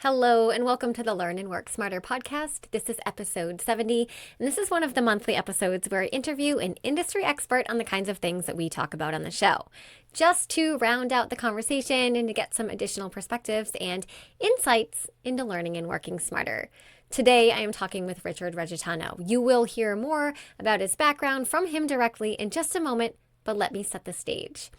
Hello, and welcome to the Learn and Work Smarter podcast. This is episode 70, and this is one of the monthly episodes where I interview an industry expert on the kinds of things that we talk about on the show, just to round out the conversation and to get some additional perspectives and insights into learning and working smarter. Today, I am talking with Richard Regitano. You will hear more about his background from him directly in just a moment, but let me set the stage.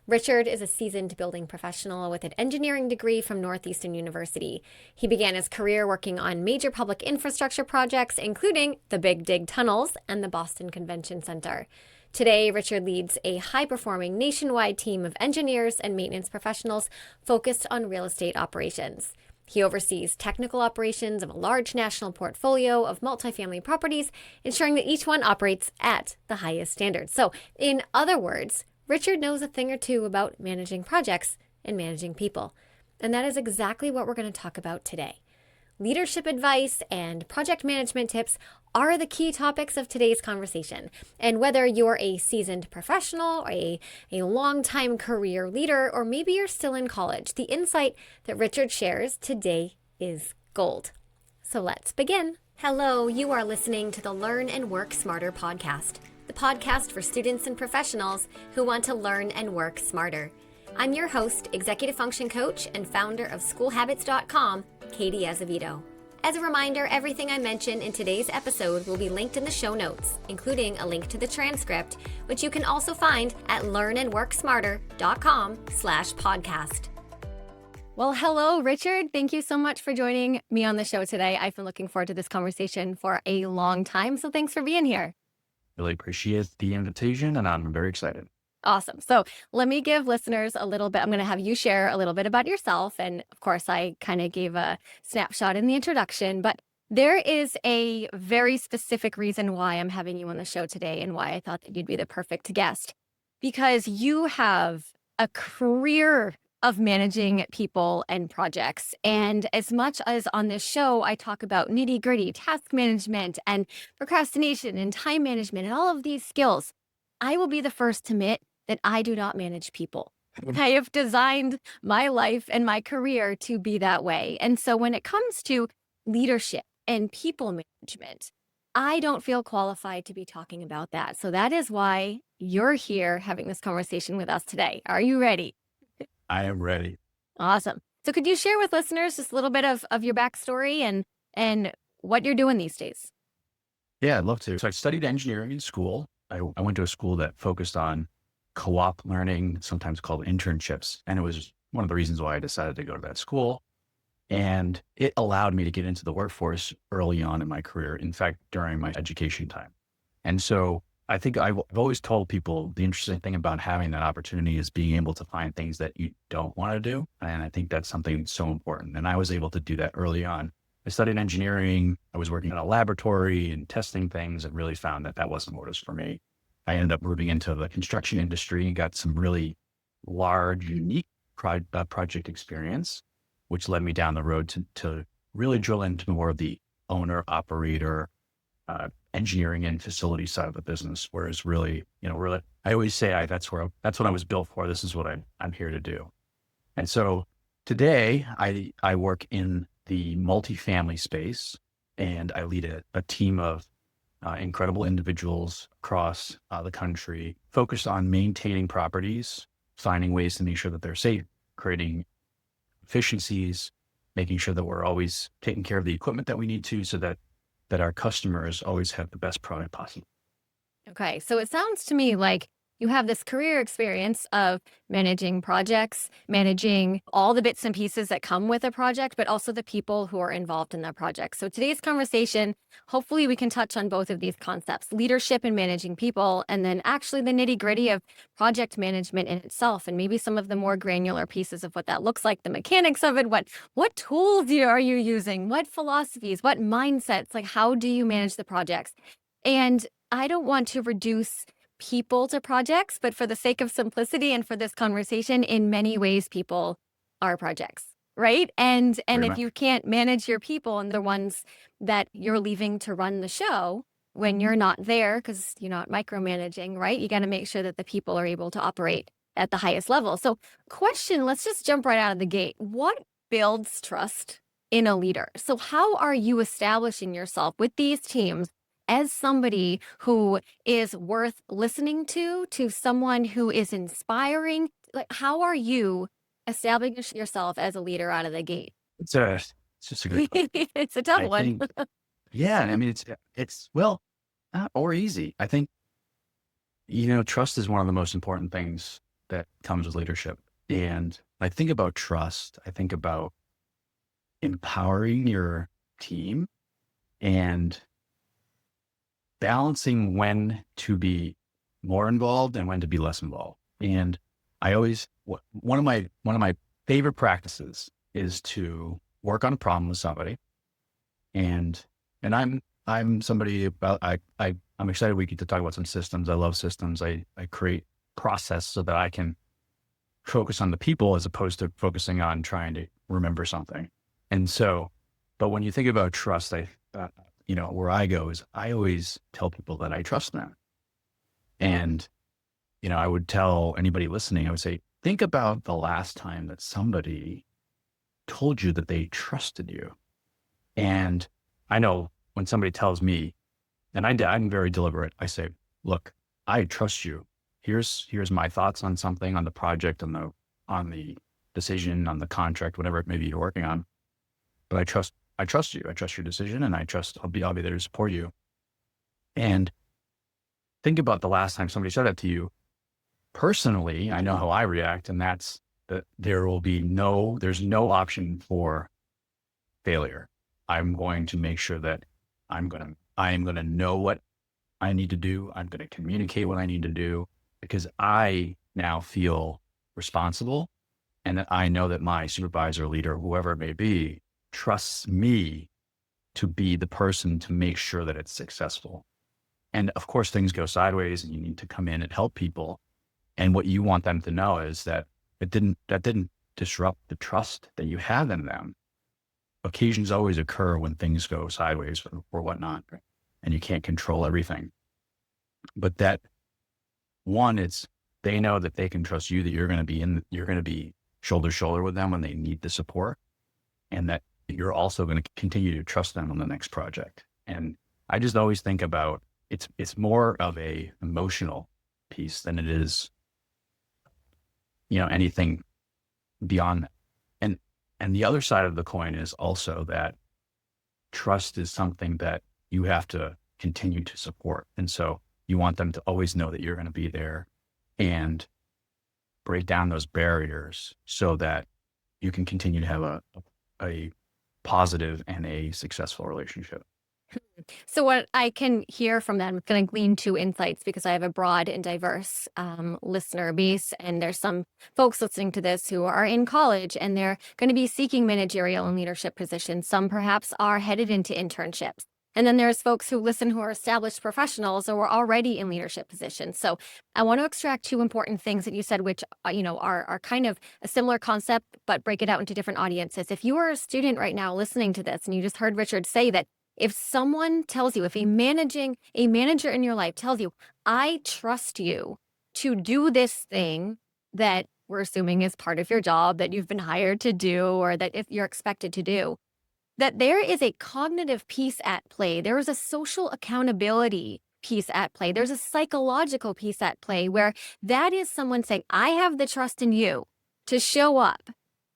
Richard is a seasoned building professional with an engineering degree from Northeastern University. He began his career working on major public infrastructure projects, including the Big Dig tunnels and the Boston Convention Center. Today, Richard leads a high-performing nationwide team of engineers and maintenance professionals focused on real estate operations. He oversees technical operations of a large national portfolio of multifamily properties, ensuring that each one operates at the highest standards. So, in other words, Richard knows a thing or two about managing projects and managing people. And that is exactly what we're going to talk about today. Leadership advice and project management tips are the key topics of today's conversation. And whether you're a seasoned professional or a long-time career leader, or maybe you're still in college, the insight that Richard shares today is gold. So let's begin. Hello, you are listening to the Learn and Work Smarter podcast, the podcast for students and professionals who want to learn and work smarter. I'm your host, executive function coach, and founder of schoolhabits.com, Katie Azevedo. As a reminder, everything I mention in today's episode will be linked in the show notes, including a link to the transcript, which you can also find at learnandworksmarter.com/podcast. Well, hello, Richard. Thank you so much for joining me on the show today. I've been looking forward to this conversation for a long time, so thanks for being here. Really appreciate the invitation, and I'm very excited. Awesome. So let me give listeners a little bit. I'm going to have you share a little bit about yourself. And of course, I kind of gave a snapshot in the introduction, but there is a very specific reason why I'm having you on the show today and why I thought that you'd be the perfect guest, because you have a career of managing people and projects. And as much as on this show, I talk about nitty gritty task management and procrastination and time management and all of these skills, I will be the first to admit that I do not manage people. I have designed my life and my career to be that way. And so when it comes to leadership and people management, I don't feel qualified to be talking about that. So that is why you're here having this conversation with us today. Are you ready? I am ready. Awesome. So could you share with listeners just a little bit of your backstory and what you're doing these days? Yeah, I'd love to. So I studied engineering in school. I went to a school that focused on co-op learning, sometimes called internships. And it was one of the reasons why I decided to go to that school. And it allowed me to get into the workforce early on in my career, in fact, during my education time. And so I think I've always told people the interesting thing about having that opportunity is being able to find things that you don't want to do. And I think that's something so important. And I was able to do that early on. I studied engineering. I was working in a laboratory and testing things and really found that that wasn't what was for me. I ended up moving into the construction industry and got some really large, unique project experience, which led me down the road to really drill into more of the owner, operator, engineering and facility side of the business, whereas really, I always say that's what I was built for. This is what I'm here to do. And so today I work in the multifamily space, and I lead a team of incredible individuals across the country focused on maintaining properties, finding ways to make sure that they're safe, creating efficiencies, making sure that we're always taking care of the equipment that we need to so that our customers always have the best product possible. Okay, so it sounds to me like you have this career experience of managing projects, managing all the bits and pieces that come with a project, but also the people who are involved in that project. So today's conversation, hopefully we can touch on both of these concepts, leadership and managing people, and then actually the nitty gritty of project management in itself, and maybe some of the more granular pieces of what that looks like, the mechanics of it, what tools are you using, what philosophies, what mindsets, like how do you manage the projects? And I don't want to reduce people to projects, but for the sake of simplicity and for this conversation, in many ways, people are projects, right? And if you can't manage your people and the ones that you're leaving to run the show when you're not there, because you're not micromanaging, right? You got to make sure that the people are able to operate at the highest level. So question, let's just jump right out of the gate. What builds trust in a leader. So how are you establishing yourself with these teams as somebody who is worth listening to someone who is inspiring? Like, how are you establishing yourself as a leader out of the gate? It's just a good question. It's a tough I one. think, yeah, I mean, it's well, not or easy. I think, trust is one of the most important things that comes with leadership. And I think about trust. I think about empowering your team and balancing when to be more involved and when to be less involved. And I always, one of my favorite practices is to work on a problem with somebody. And, I'm somebody about, I'm excited we get to talk about some systems. I love systems. I create process so that I can focus on the people as opposed to focusing on trying to remember something. And so, but when you think about trust, where I go is I always tell people that I trust them. And, I would tell anybody listening, I would say, think about the last time that somebody told you that they trusted you. And I know when somebody tells me, and I'm very deliberate, I say, look, I trust you. Here's my thoughts on something, on the project, on the decision, on the contract, whatever it may be you're working on. But I trust you. I trust your decision, and I'll be there to support you. And think about the last time somebody said that to you. Personally, I know how I react, and that's that there's no option for failure. I'm going to make sure that I am going to know what I need to do. I'm going to communicate what I need to do because I now feel responsible, and that I know that my supervisor, leader, whoever it may be, trusts me to be the person to make sure that it's successful. And of course, things go sideways and you need to come in and help people. And what you want them to know is that that didn't disrupt the trust that you have in them. Occasions always occur when things go sideways or whatnot, and you can't control everything. But that one, they know that they can trust you, that you're going to be shoulder to shoulder with them when they need the support, and that you're also going to continue to trust them on the next project. And I just always think about it's more of a emotional piece than it is, anything beyond that. And the other side of the coin is also that trust is something that you have to continue to support. And so you want them to always know that you're going to be there and break down those barriers so that you can continue to have a positive and a successful relationship. So what I can hear from that, I'm going to glean two insights because I have a broad and diverse listener base. And there's some folks listening to this who are in college and they're going to be seeking managerial and leadership positions. Some perhaps are headed into internships. And then there's folks who listen who are established professionals or are already in leadership positions. So I want to extract two important things that you said, which are kind of a similar concept, but break it out into different audiences. If you are a student right now listening to this and you just heard Richard say that if someone tells you, if a manager in your life tells you, I trust you to do this thing that we're assuming is part of your job that you've been hired to do, or that if you're expected to do, that there is a cognitive piece at play. There is a social accountability piece at play. There's a psychological piece at play where that is someone saying, I have the trust in you to show up,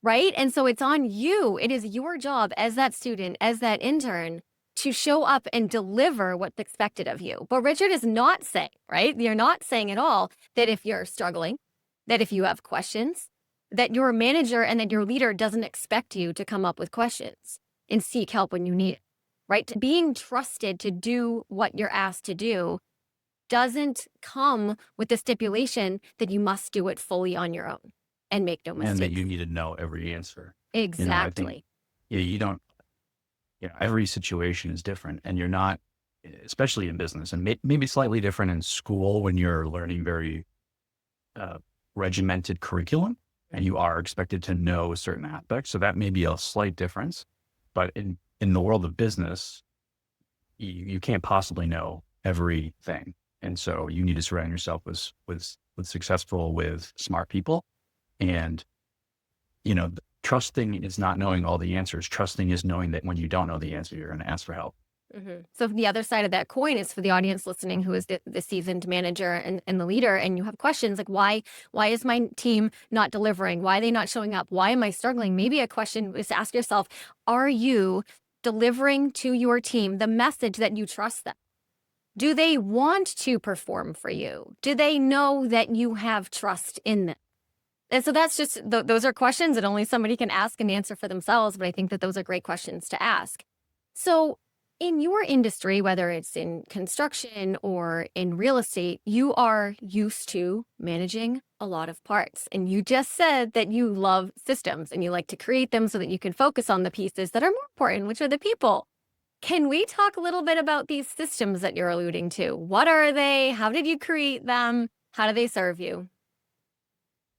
right? And so it's on you. It is your job as that student, as that intern, to show up and deliver what's expected of you. But Richard is not saying, right? You're not saying at all that if you're struggling, that if you have questions, that your manager and that your leader doesn't expect you to come up with questions and seek help when you need it, right? Being trusted to do what you're asked to do doesn't come with the stipulation that you must do it fully on your own and make no mistakes. And that you need to know every answer. Exactly. I think, you don't, every situation is different, and you're not, especially in business, and maybe slightly different in school when you're learning very regimented curriculum and you are expected to know certain aspects. So that may be a slight difference, but in the world of business, you can't possibly know everything. And so you need to surround yourself with smart people. And, trusting is not knowing all the answers. Trusting is knowing that when you don't know the answer, you're going to ask for help. So the other side of that coin is for the audience listening, who is the seasoned manager and the leader, and you have questions like, why is my team not delivering? Why are they not showing up? Why am I struggling? Maybe a question is to ask yourself, are you delivering to your team the message that you trust them? Do they want to perform for you? Do they know that you have trust in them? And so that's just, those are questions that only somebody can ask and answer for themselves. But I think that those are great questions to ask. So in your industry, whether it's in construction or in real estate, you are used to managing a lot of parts. And you just said that you love systems and you like to create them so that you can focus on the pieces that are more important, which are the people. Can we talk a little bit about these systems that you're alluding to? What are they? How did you create them? How do they serve you?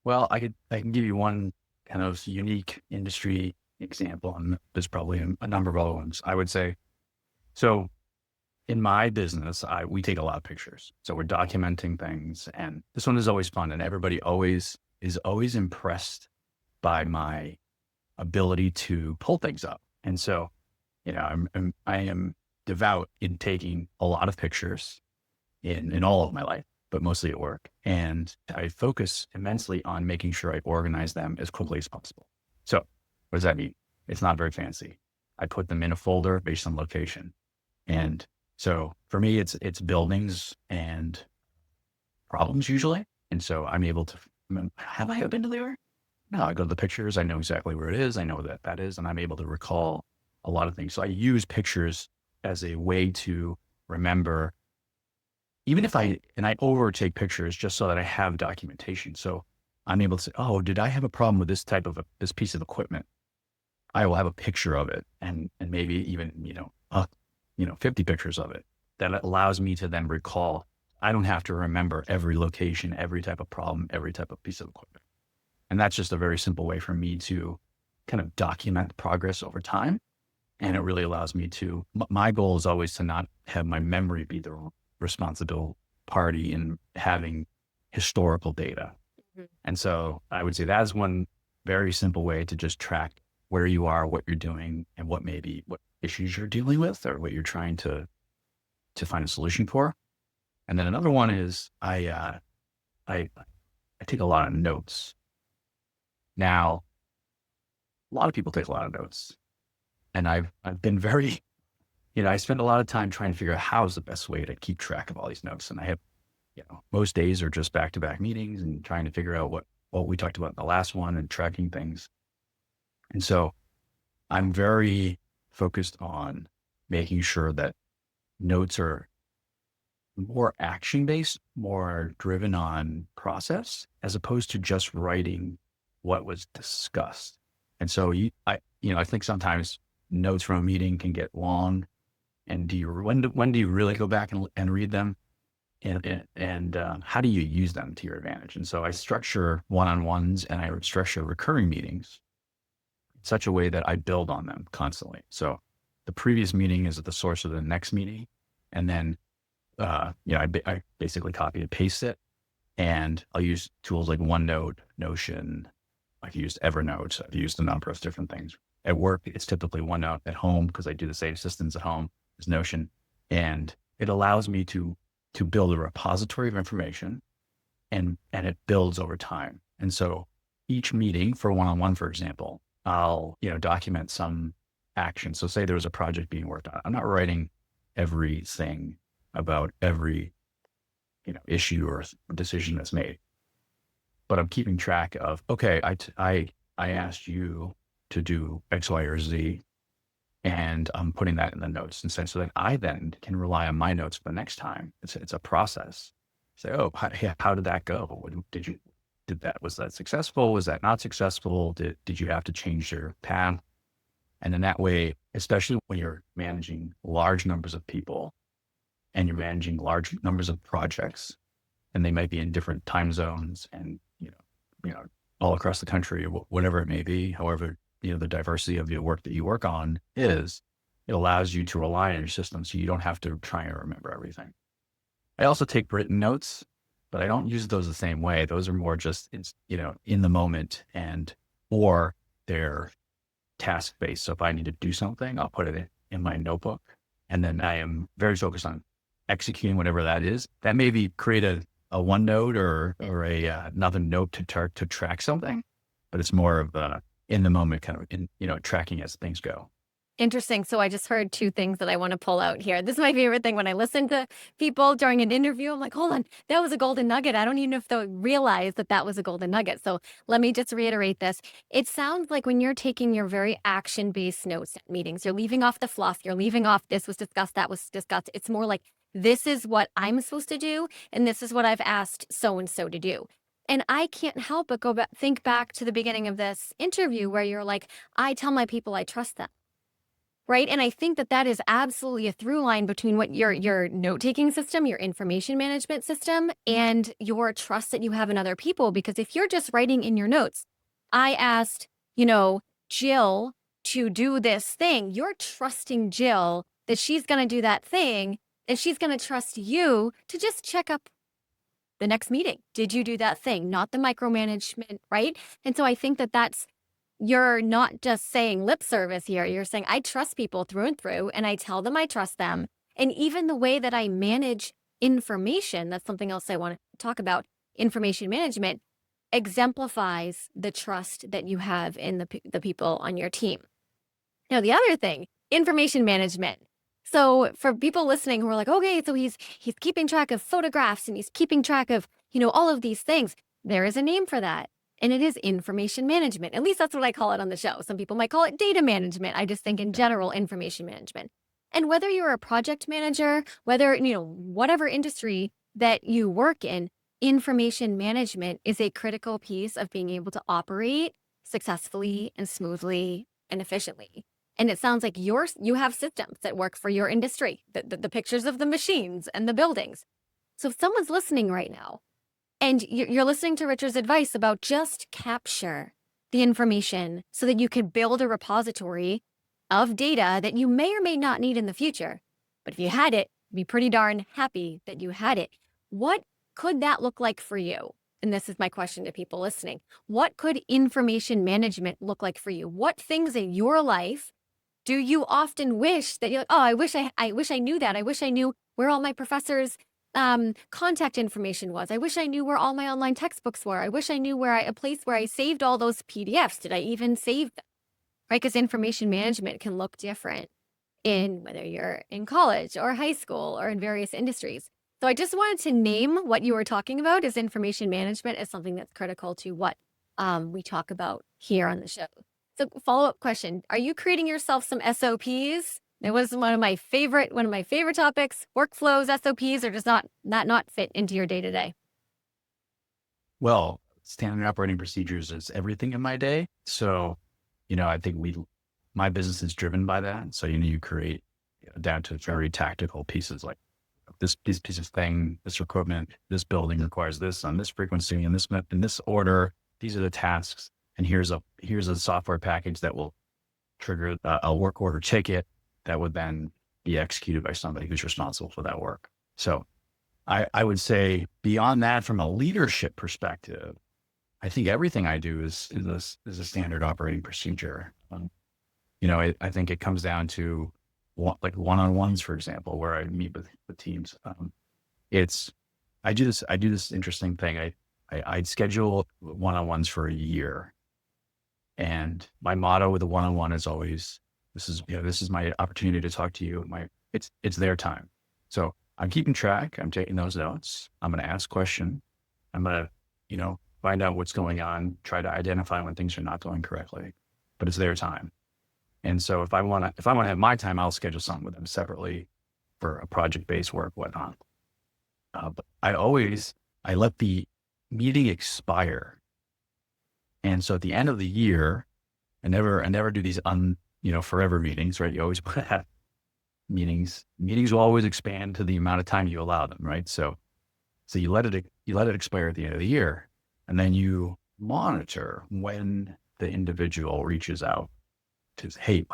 Well, I can give you one kind of unique industry example, and there's probably a number of other ones. I would say, so in my business, we take a lot of pictures. So we're documenting things, and this one is always fun, and everybody is always impressed by my ability to pull things up. And so, I am devout in taking a lot of pictures in all of my life, but mostly at work. And I focus immensely on making sure I organize them as quickly as possible. So what does that mean? It's not very fancy. I put them in a folder based on location. And so for me, it's buildings and problems usually. And so I'm able to, have I been to there? No, I go to the pictures. I know exactly where it is. I know what that is. And I'm able to recall a lot of things. So I use pictures as a way to remember, even if I overtake pictures just so that I have documentation. So I'm able to say, oh, did I have a problem with this this piece of equipment? I will have a picture of it and maybe even, 50 pictures of it. That allows me to then recall. I don't have to remember every location, every type of problem, every type of piece of equipment. And that's just a very simple way for me to kind of document progress over time. And it really allows me to, my goal is always to not have my memory be the responsible party in having historical data. Mm-hmm. And so I would say that is one very simple way to just track where you are, what you're doing, and what issues you're dealing with or what you're trying to find a solution for. And then another one is I take a lot of notes. Now, a lot of people take a lot of notes, and I've been very, I spend a lot of time trying to figure out how's the best way to keep track of all these notes. And I have, most days are just back-to-back meetings and trying to figure out what we talked about in the last one and tracking things. And so I'm very focused on making sure that notes are more action-based, more driven on process, as opposed to just writing what was discussed. And so I think sometimes notes from a meeting can get long. And when do you really go back and read them? And how do you use them to your advantage? And so I structure one-on-ones and I structure recurring meetings in such a way that I build on them constantly. So the previous meeting is at the source of the next meeting. And then, I basically copy and paste it, and I'll use tools like OneNote, Notion. I've used Evernote. I've used a number of different things. At work, it's typically OneNote. At home, because I do the same systems at home, is Notion. And it allows me to build a repository of information, and it builds over time. And so each meeting for one-on-one, for example, I'll, document some action. So say there was a project being worked on. I'm not writing everything about every, issue or decision that's made, but I'm keeping track of, okay, I asked you to do X, Y, or Z, and I'm putting that in the notes instead, so that I then can rely on my notes for the next time. It's a process. Say, oh, how did that go? Was that successful? Was that not successful? Did you have to change your path? And then that way, especially when you're managing large numbers of people and you're managing large numbers of projects, and they might be in different time zones and, all across the country, or whatever it may be, however, the diversity of your work that you work on is, it allows you to rely on your system so you don't have to try and remember everything. I also take written notes, but I don't use those the same way. Those are more just, in the moment, or they're task-based. So if I need to do something, I'll put it in my notebook. And then I am very focused on executing whatever that is. That maybe create a OneNote or another note to track something, but it's more of in the moment kind of tracking as things go. Interesting. So I just heard two things that I want to pull out here. This is my favorite thing. When I listen to people during an interview, I'm like, hold on, that was a golden nugget. I don't even know if they'll realize that that was a golden nugget. So let me just reiterate this. It sounds like when you're taking your very action-based notes at meetings, you're leaving off the fluff, you're leaving off this was discussed, that was discussed. It's more like, this is what I'm supposed to do, and this is what I've asked so-and-so to do. And I can't help but think back to the beginning of this interview where you're like, I tell my people I trust them. Right. And I think that that is absolutely a through line between what your note-taking system, your information management system, and your trust that you have in other people. Because if you're just writing in your notes, I asked, Jill to do this thing, you're trusting Jill that she's going to do that thing, and she's going to trust you to just check up the next meeting. Did you do that thing? Not the micromanagement, right? And so I think that you're not just saying lip service here. You're saying, I trust people through and through, and I tell them I trust them. And even the way that I manage information, that's something else I want to talk about, information management, exemplifies the trust that you have in the people on your team. Now, the other thing, information management. So for people listening who are like, okay, so he's keeping track of photographs and he's keeping track of, all of these things. There is a name for that. And it is information management. At least that's what I call it on the show. Some people might call it data management. I just think in general, information management. And whether you're a project manager, whether, whatever industry that you work in, information management is a critical piece of being able to operate successfully and smoothly and efficiently. And it sounds like you have systems that work for your industry, the pictures of the machines and the buildings. So if someone's listening right now, and you're listening to Richard's advice about just capture the information so that you can build a repository of data that you may or may not need in the future. But if you had it, be pretty darn happy that you had it. What could that look like for you? And this is my question to people listening. What could information management look like for you? What things in your life do you often wish that you're like, oh, I wish I knew that. I wish I knew where all my professors' contact information was. I wish I knew where all my online textbooks were. I wish I knew a place where I saved all those PDFs. Did I even save them? Right? Because information management can look different in whether you're in college or high school or in various industries. So I just wanted to name what you were talking about as information management as something that's critical to what we talk about here on the show. So follow-up question, are you creating yourself some SOPs? It was one of my favorite topics. Workflows, SOPs, or does not fit into your day-to-day? Well, standard operating procedures is everything in my day. So, I think my business is driven by that. So, you create down to very tactical pieces like this piece of thing, this equipment, this building requires this on this frequency and in this order. These are the tasks. And here's a software package that will trigger a work order ticket that would then be executed by somebody who's responsible for that work. So I would say beyond that, from a leadership perspective, I think everything I do is a standard operating procedure. I think it comes down to like one-on-ones, for example, where I meet with teams. I do this interesting thing. I'd schedule one-on-ones for a year. And my motto with the one-on-one is always, this is my opportunity to talk to you. It's their time. So I'm keeping track. I'm taking those notes. I'm going to ask questions. I'm going to, find out what's going on, try to identify when things are not going correctly, but it's their time. And so if I want to have my time, I'll schedule something with them separately for a project-based work, whatnot. But I let the meeting expire. And so at the end of the year, I never do these forever meetings, right? You always have meetings. Meetings will always expand to the amount of time you allow them, right? So you let it expire at the end of the year, and then you monitor when the individual reaches out to say, hey,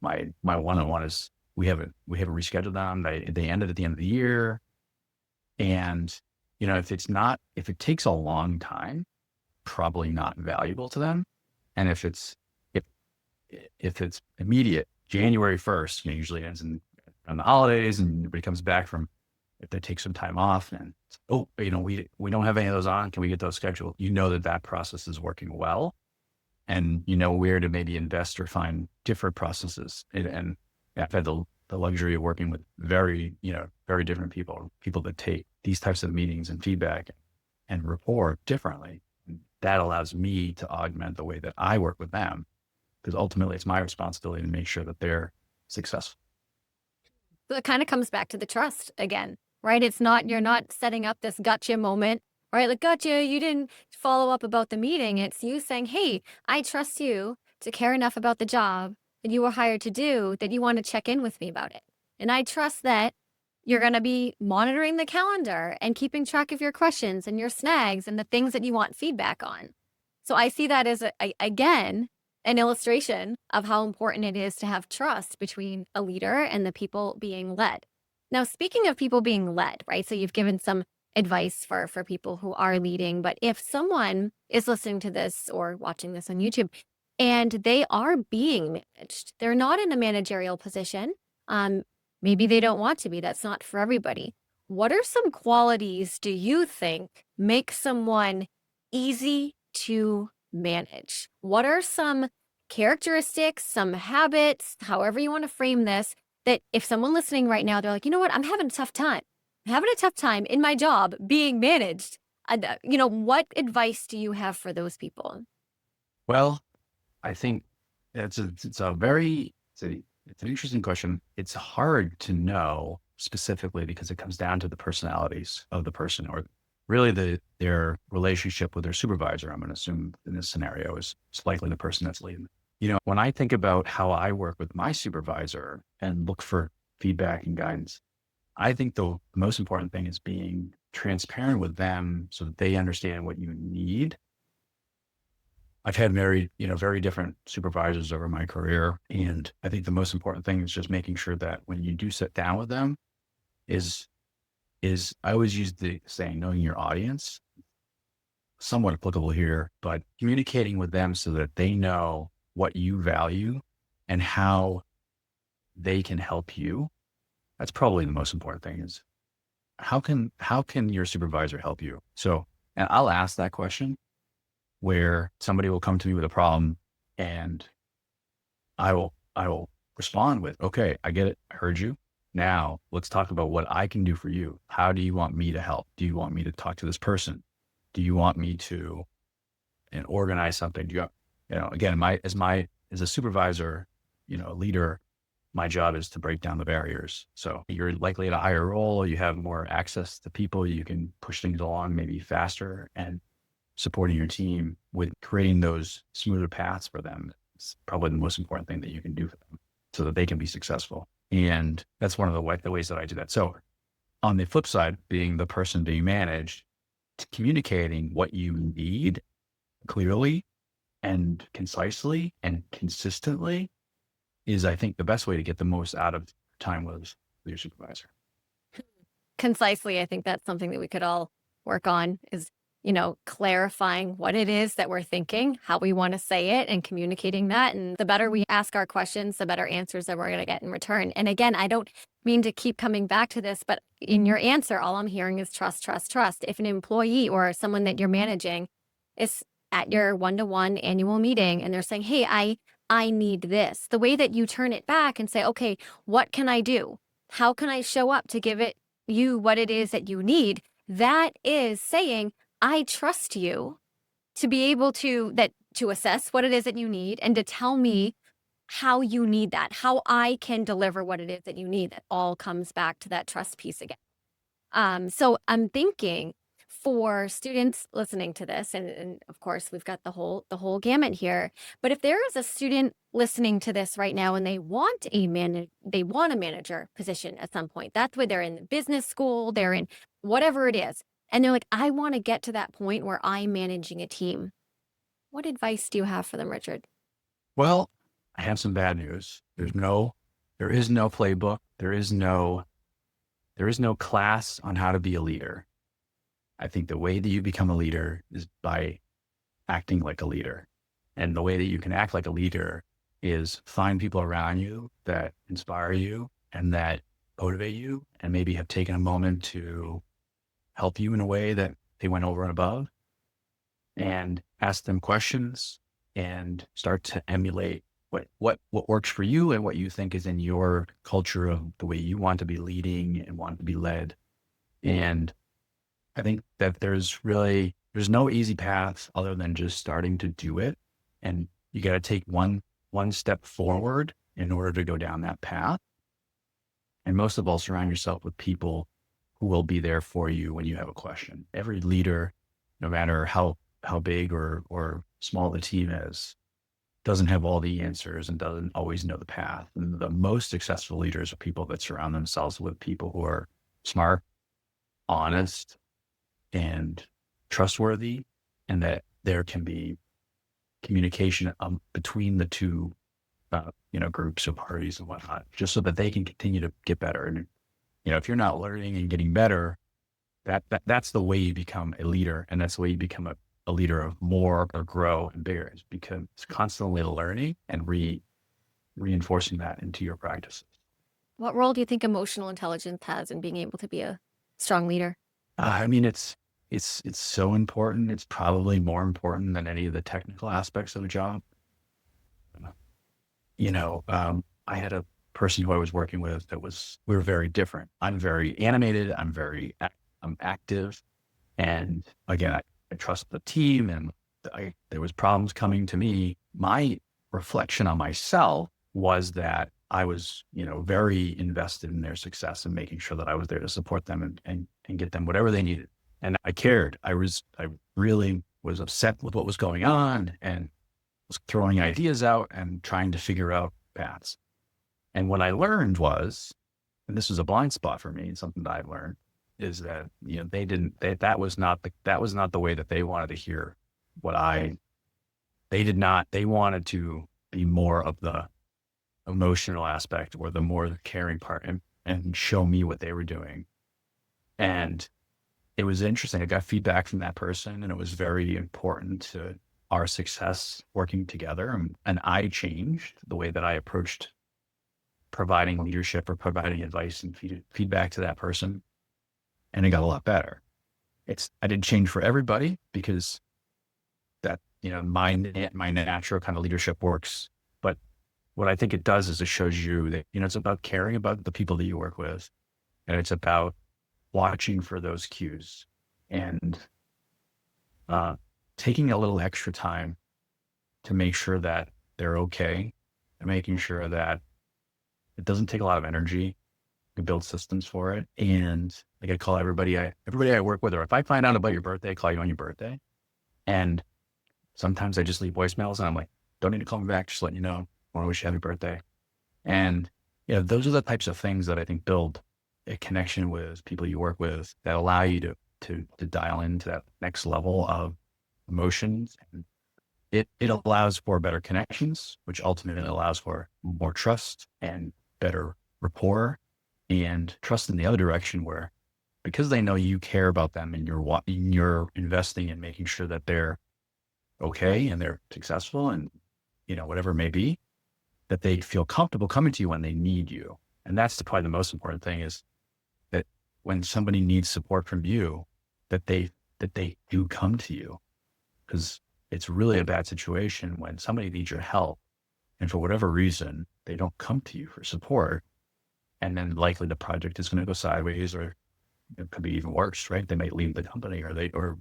my one-on-one is we haven't rescheduled them. They ended at the end of the year, and if it takes a long time, probably not valuable to them. And if if it's immediate, January 1st, usually ends on the holidays and everybody comes back from, if they take some time off and, oh, we don't have any of those on, can we get those scheduled? That process is working well, and where to maybe invest or find different processes. And I've had the luxury of working with very different people that take these types of meetings and feedback and rapport differently. And that allows me to augment the way that I work with them, because ultimately it's my responsibility to make sure that they're successful. So it kind of comes back to the trust again, right? You're not setting up this gotcha moment, right? Like, gotcha, you didn't follow up about the meeting. It's you saying, hey, I trust you to care enough about the job that you were hired to do that you want to check in with me about it. And I trust that you're going to be monitoring the calendar and keeping track of your questions and your snags and the things that you want feedback on. So I see that as, again, an illustration of how important it is to have trust between a leader and the people being led. Now, speaking of people being led, right? So you've given some advice for people who are leading, but if someone is listening to this or watching this on YouTube and they are being managed, they're not in a managerial position, maybe they don't want to be, that's not for everybody. What are some qualities do you think make someone easy to manage? What are some characteristics, some habits, however you want to frame this, that if someone listening right now, they're like, you know what, I'm having a tough time. I'm having a tough time in my job being managed. What advice do you have for those people? Well, I think it's an interesting question. It's hard to know specifically because it comes down to the personalities of the person, or really their relationship with their supervisor. I'm going to assume in this scenario is likely the person that's leading. When I think about how I work with my supervisor and look for feedback and guidance, I think the most important thing is being transparent with them so that they understand what you need. I've had very different supervisors over my career. And I think the most important thing is just making sure that when you do sit down with them is I always use the saying, knowing your audience, somewhat applicable here, but communicating with them so that they know what you value and how they can help you. That's probably the most important thing, is how can your supervisor help you? So, and I'll ask that question where somebody will come to me with a problem and I will respond with, okay, I get it. I heard you. Now let's talk about what I can do for you. How do you want me to help? Do you want me to talk to this person? Do you want me to organize something? Do you, again, as a supervisor, a leader, my job is to break down the barriers. So you're likely at a higher role, you have more access to people, you can push things along maybe faster, and supporting your team with creating those smoother paths for them is probably the most important thing that you can do for them so that they can be successful. And that's one of the ways that I do that. So on the flip side, being the person being managed, communicating what you need clearly and concisely and consistently is, I think, the best way to get the most out of time with your supervisor. Concisely, I think that's something that we could all work on, is, clarifying what it is that we're thinking, how we want to say it, and communicating that. And the better we ask our questions, the better answers that we're going to get in return. And again, I don't mean to keep coming back to this, but in your answer, all I'm hearing is trust, trust, trust. If an employee or someone that you're managing is at your one-to-one annual meeting and they're saying, hey, I need this, the way that you turn it back and say, okay, what can I do? How can I show up to give you what it is that you need? That is saying, I trust you to be able to assess what it is that you need and to tell me how you need that, how I can deliver what it is that you need. That all comes back to that trust piece again. So I'm thinking for students listening to this, and of course we've got the whole gamut here, but if there is a student listening to this right now and they want a manager position at some point, that's where they're in business school, they're in whatever it is, and they're like, I want to get to that point where I'm managing a team. What advice do you have for them, Richard? Well, I have some bad news. There is no playbook. There is no class on how to be a leader. I think the way that you become a leader is by acting like a leader. And the way that you can act like a leader is find people around you that inspire you and that motivate you and maybe have taken a moment to help you in a way that they went over and above, and ask them questions and start to emulate what works for you and what you think is in your culture of the way you want to be leading and want to be led. And I think that there's no easy path other than just starting to do it. And you got to take one step forward in order to go down that path. And most of all, surround yourself with people who will be there for you when you have a question. Every leader, no matter how big or small the team is, doesn't have all the answers and doesn't always know the path. And the most successful leaders are people that surround themselves with people who are smart, honest, and trustworthy, and that there can be communication between the two, groups of parties and whatnot, just so that they can continue to get better. And if you're not learning and getting better, that's the way you become a leader, and that's the way you become a leader of more or grow and bigger, is because it's constantly learning and reinforcing that into your practices. What role do you think emotional intelligence has in being able to be a strong leader? I mean, it's so important. It's probably more important than any of the technical aspects of a job. I had a person who I was working with we were very different. I'm very animated. I'm active. And again, I trust the team, and there was problems coming to me. My reflection on myself was that I was, very invested in their success and making sure that I was there to support them and get them whatever they needed. And I cared. I really was upset with what was going on and was throwing ideas out and trying to figure out paths. And what I learned was, and this was a blind spot for me, something that I've learned, is that, that was not the way that they wanted to hear they wanted to be more of the emotional aspect or the more caring part and show me what they were doing. And it was interesting. I got feedback from that person, and it was very important to our success working together. And I changed the way that I approached providing leadership or providing advice and feedback to that person. And it got a lot better. I didn't change for everybody, because that, my natural kind of leadership works. But what I think it does is it shows you that, it's about caring about the people that you work with. And it's about watching for those cues and taking a little extra time to make sure that they're okay, and making sure that it doesn't take a lot of energy to build systems for it. And I call everybody I work with, or if I find out about your birthday, I call you on your birthday. And sometimes I just leave voicemails, and I'm like, don't need to call me back, just letting you know, I want to wish you happy birthday. And those are the types of things that I think build a connection with people you work with that allow you to dial into that next level of emotions. And it allows for better connections, which ultimately allows for more trust and better rapport, and trust in the other direction, where because they know you care about them and you're investing in making sure that they're okay and they're successful and whatever it may be, that they feel comfortable coming to you when they need you. And that's probably the most important thing, is that when somebody needs support from you, that they do come to you. Because it's really a bad situation when somebody needs your help, and for whatever reason, they don't come to you for support. And then likely the project is going to go sideways, or it could be even worse, right? They might leave the company, or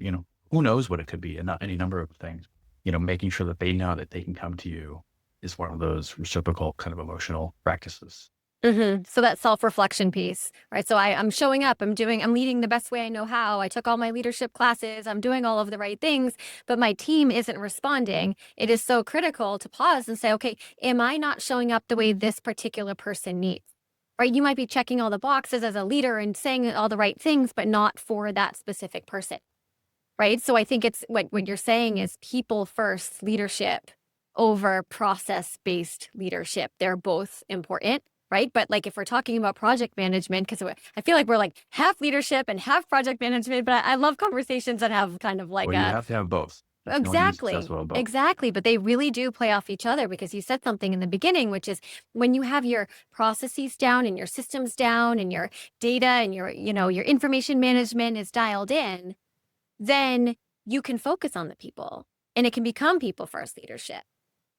who knows what it could be, and not any number of things. Making sure that they know that they can come to you is one of those reciprocal kind of emotional practices. Mm-hmm. So that self-reflection piece, right? So I'm showing up, I'm leading the best way I know how. I took all my leadership classes, I'm doing all of the right things, but my team isn't responding. It is so critical to pause and say, okay, am I not showing up the way this particular person needs? Right? You might be checking all the boxes as a leader and saying all the right things, but not for that specific person. Right? So I think it's what you're saying is people first leadership over process-based leadership. They're both important. Right. But if we're talking about project management, because I feel like we're half leadership and half project management, but I love conversations that have kind of You have to have both. You can only be Exactly. successful at both. Exactly. But they really do play off each other, because you said something in the beginning, which is when you have your processes down and your systems down and your data and your information management is dialed in, then you can focus on the people and it can become people first leadership.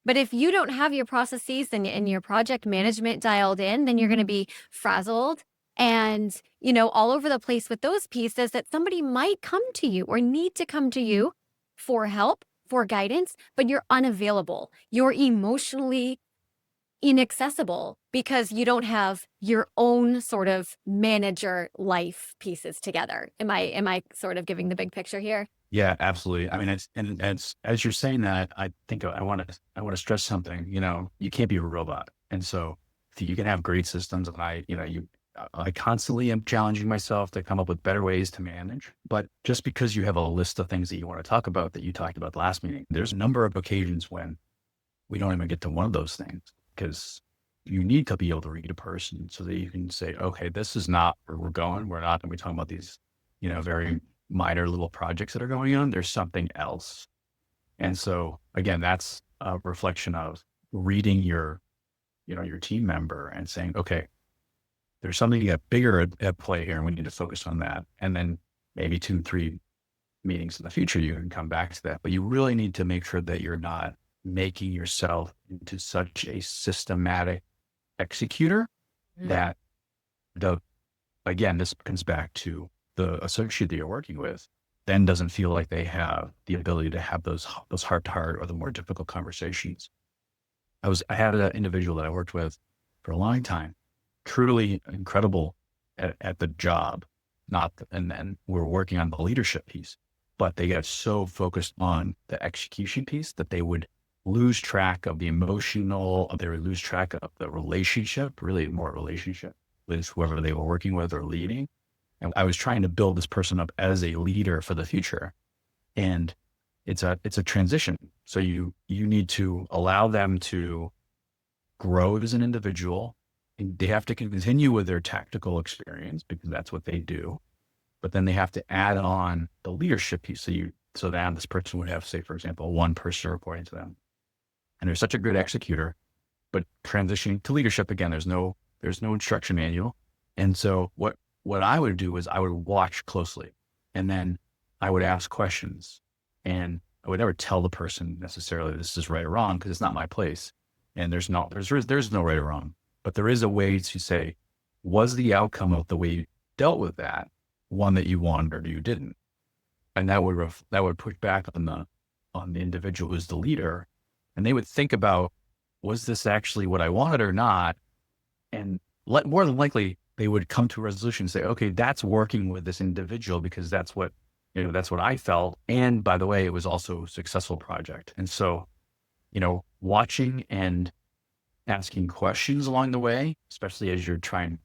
But if you don't have your processes and your project management dialed in, then you're going to be frazzled and, all over the place with those pieces, that somebody might come to you or need to come to you for help, for guidance, but you're unavailable. You're emotionally inaccessible because you don't have your own sort of manager life pieces together. Am I sort of giving the big picture here? Yeah, absolutely. I mean, it's as you're saying that, I think I want to stress something. You can't be a robot, and so you can have great systems, and I constantly am challenging myself to come up with better ways to manage. But just because you have a list of things that you want to talk about that you talked about last meeting, there's a number of occasions when we don't even get to one of those things, because you need to be able to read a person so that you can say, okay, this is not where we're going. We're not going to be talking about these, very minor little projects that are going on. There's something else. And so again, that's a reflection of reading your team member and saying, okay, there's something bigger at play here, and we need to focus on that. And then maybe 2, 3 meetings in the future, you can come back to that. But you really need to make sure that you're not making yourself into such a systematic executor that again, this comes back to the associate that you're working with then doesn't feel like they have the ability to have those heart to heart or the more difficult conversations. I had an individual that I worked with for a long time, truly incredible at the job, and then we're working on the leadership piece, but they got so focused on the execution piece that they would lose track of the emotional, they would lose track of the relationship, really more relationship with whoever they were working with or leading. And I was trying to build this person up as a leader for the future. And it's a transition. So you need to allow them to grow as an individual. And they have to continue with their tactical experience because that's what they do. But then they have to add on the leadership piece. So then this person would have, say, for example, one person reporting to them. And they're such a good executor, but transitioning to leadership, again, there's no instruction manual. And so what I would do is I would watch closely, and then I would ask questions, and I would never tell the person necessarily this is right or wrong, because it's not my place. And there's no right or wrong, but there is a way to say, was the outcome of the way you dealt with that one that you wanted or you didn't? And that would push back on the individual who's the leader. And they would think about, was this actually what I wanted or not? And more than likely, they would come to a resolution and say, okay, that's working with this individual because that's what I felt. And by the way, it was also a successful project. And so, watching and asking questions along the way, especially as you're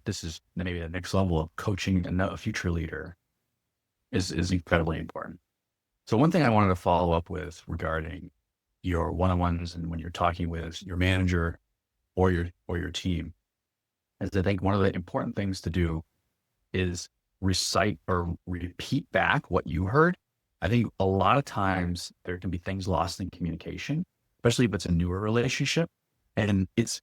this is maybe the next level of coaching a future leader, is incredibly important. So one thing I wanted to follow up with regarding your one-on-ones and when you're talking with your manager or your team is, I think one of the important things to do is recite or repeat back what you heard. I think a lot of times there can be things lost in communication, especially if it's a newer relationship. And it's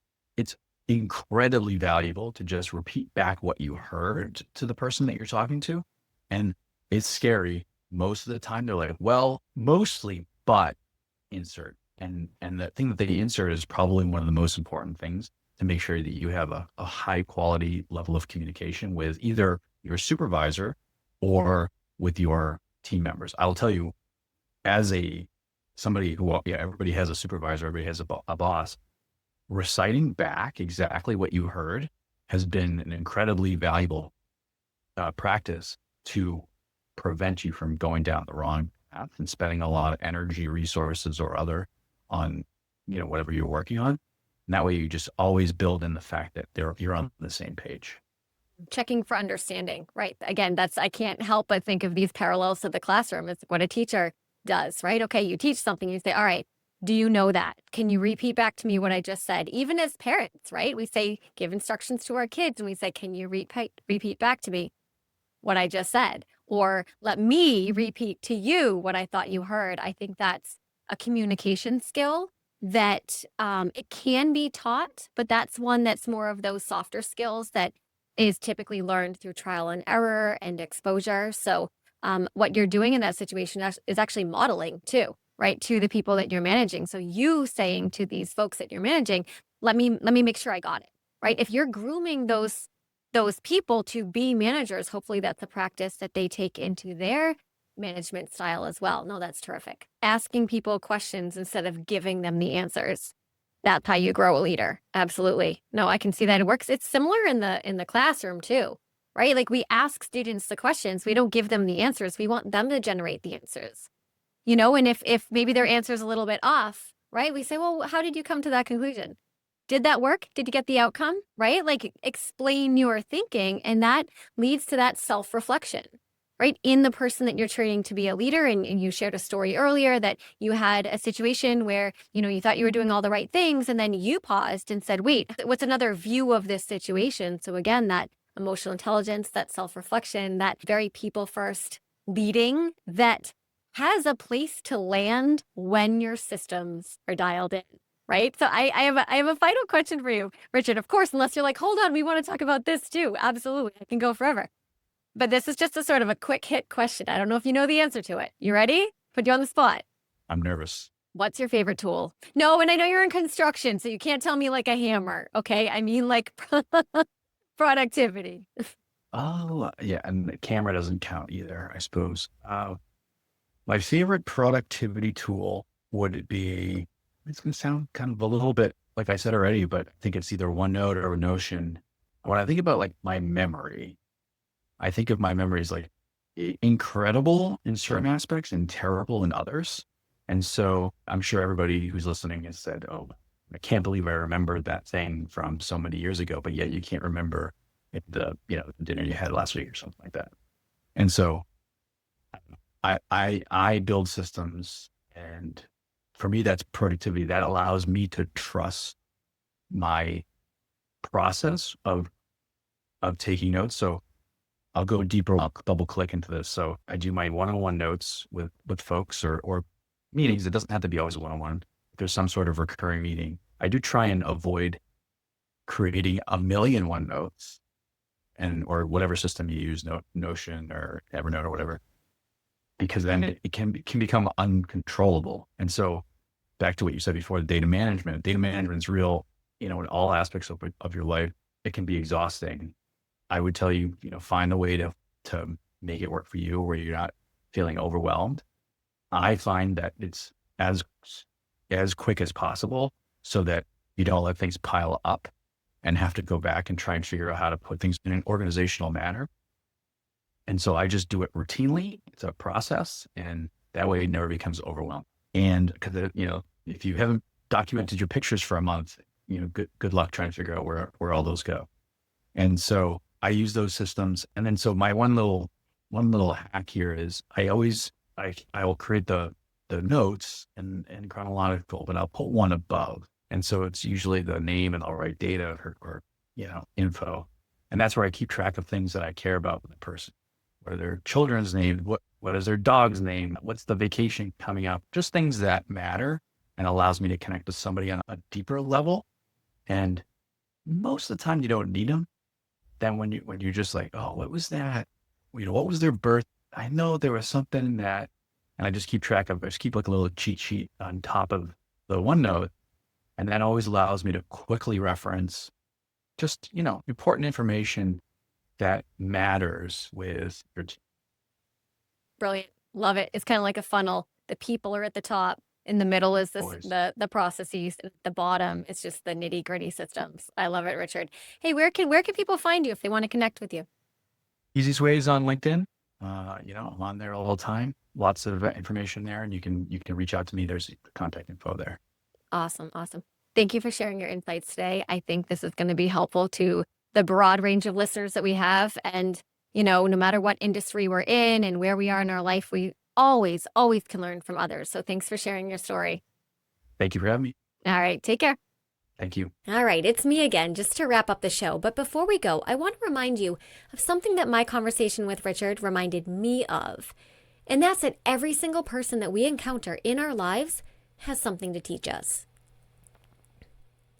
incredibly valuable to just repeat back what you heard to the person that you're talking to. And it's scary. Most of the time they're like, well, mostly, but insert. And the thing that they insert is probably one of the most important things to make sure that you have a high quality level of communication with either your supervisor or with your team members. I'll tell you, as somebody who, everybody has a supervisor, everybody has a boss, reciting back exactly what you heard has been an incredibly valuable practice to prevent you from going down the wrong path and spending a lot of energy, resources, or other on, whatever you're working on. And that way you just always build in the fact that you're on the same page. Checking for understanding, right? Again, I can't help but think of these parallels to the classroom. It's what a teacher does, right? Okay, you teach something, you say, all right, do you know that? Can you repeat back to me what I just said? Even as parents, right? We say, give instructions to our kids and we say, can you repeat back to me what I just said? or let me repeat to you what I thought you heard. I think that's a communication skill that it can be taught, but that's one that's more of those softer skills that is typically learned through trial and error and exposure. So what you're doing in that situation is actually modeling too, right, to the people that you're managing. So you saying to these folks that you're managing, let me make sure I got it, right? If you're grooming those people to be managers, hopefully that's a practice that they take into their management style as well. No, that's terrific. Asking people questions instead of giving them the answers. That's how you grow a leader. Absolutely. No, I can see that it works. It's similar in the classroom too, right? Like we ask students the questions, we don't give them the answers. We want them to generate the answers. And if maybe their answer is a little bit off, right? We say, well, how did you come to that conclusion? Did that work? Did you get the outcome? Right? Like explain your thinking, and that leads to that self-reflection, right? In the person that you're training to be a leader. And you shared a story earlier that you had a situation where, you thought you were doing all the right things, and then you paused and said, wait, what's another view of this situation? So again, that emotional intelligence, that self-reflection, that very people first leading that has a place to land when your systems are dialed in. Right. So I have a final question for you, Richard. Of course, unless you're like, hold on, we want to talk about this too. Absolutely. I can go forever. But this is just a sort of a quick hit question. I don't know if you know the answer to it. You ready? Put you on the spot. I'm nervous. What's your favorite tool? No, and I know you're in construction, so you can't tell me like a hammer. Okay. I mean like productivity. Oh, yeah. And the camera doesn't count either, I suppose. My favorite productivity tool would be, it's going to sound kind of a little bit like I said already, but I think it's either OneNote or Notion. When I think about like my memory, I think of my memory as like incredible in certain aspects and terrible in others. And so I'm sure everybody who's listening has said, oh, I can't believe I remembered that thing from so many years ago, but yet you can't remember the dinner you had last week or something like that. And so I build systems, and for me, that's productivity. That allows me to trust my process of taking notes. So I'll go deeper. I'll double click into this. So I do my one-on-one notes with folks or meetings. It doesn't have to be always one-on-one. If there's some sort of recurring meeting, I do try and avoid creating a million OneNotes or whatever system you use, Notion or Evernote or whatever, because then it can become uncontrollable. And so back to what you said before, the data management is real, in all aspects of your life. It can be exhausting. I would tell you, find a way to make it work for you where you're not feeling overwhelmed. I find that it's as quick as possible so that you don't let things pile up and have to go back and try and figure out how to put things in an organizational manner. And so I just do it routinely. It's a process, and that way it never becomes overwhelmed. And because, if you haven't documented your pictures for a month, good luck trying to figure out where all those go. And so I use those systems. And then, so my one little hack here is I will create the notes and chronological, but I'll put one above. And so it's usually the name, and I'll write data or info. And that's where I keep track of things that I care about with the person. What are their children's names? What is their dog's name? What's the vacation coming up? Just things that matter and allows me to connect with somebody on a deeper level. And most of the time you don't need them. Then when you're just like, oh, what was that? What was their birth? I know there was something that, and I just keep track of, I just keep like a little cheat sheet on top of the OneNote. And that always allows me to quickly reference just, important information that matters with your team. Brilliant. Love it. It's kind of like a funnel. The people are at the top. In the middle is the processes. At the bottom, it's just the nitty gritty systems. I love it, Richard. Hey, where can people find you if they want to connect with you? Easiest way is on LinkedIn. I'm on there all the time. Lots of information there, and you can reach out to me. There's contact info there. Awesome. Thank you for sharing your insights today. I think this is going to be helpful to the broad range of listeners that we have. And, no matter what industry we're in and where we are in our life, we always can learn from others. So thanks for sharing your story. Thank you for having me. All right. Take care. Thank you. All right, it's me again, just to wrap up the show. But before we go, I want to remind you of something that my conversation with Richard reminded me of. And that's that every single person that we encounter in our lives has something to teach us.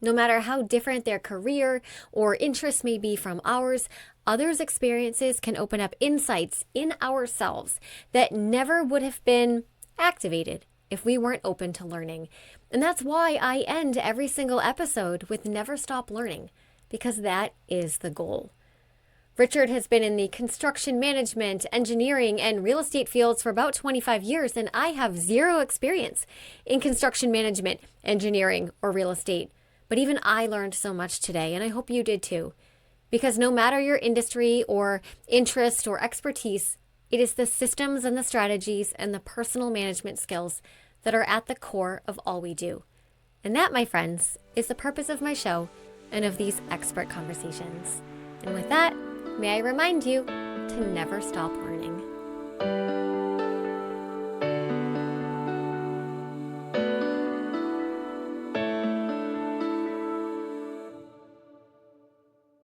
No matter how different their career or interests may be from ours, others' experiences can open up insights in ourselves that never would have been activated if we weren't open to learning. And that's why I end every single episode with never stop learning, because that is the goal. Richard has been in the construction management, engineering, and real estate fields for about 25 years, and I have zero experience in construction management, engineering, or real estate. But even I learned so much today, and I hope you did too. Because no matter your industry or interest or expertise, it is the systems and the strategies and the personal management skills that are at the core of all we do. And that, my friends, is the purpose of my show and of these expert conversations. And with that, may I remind you to never stop learning.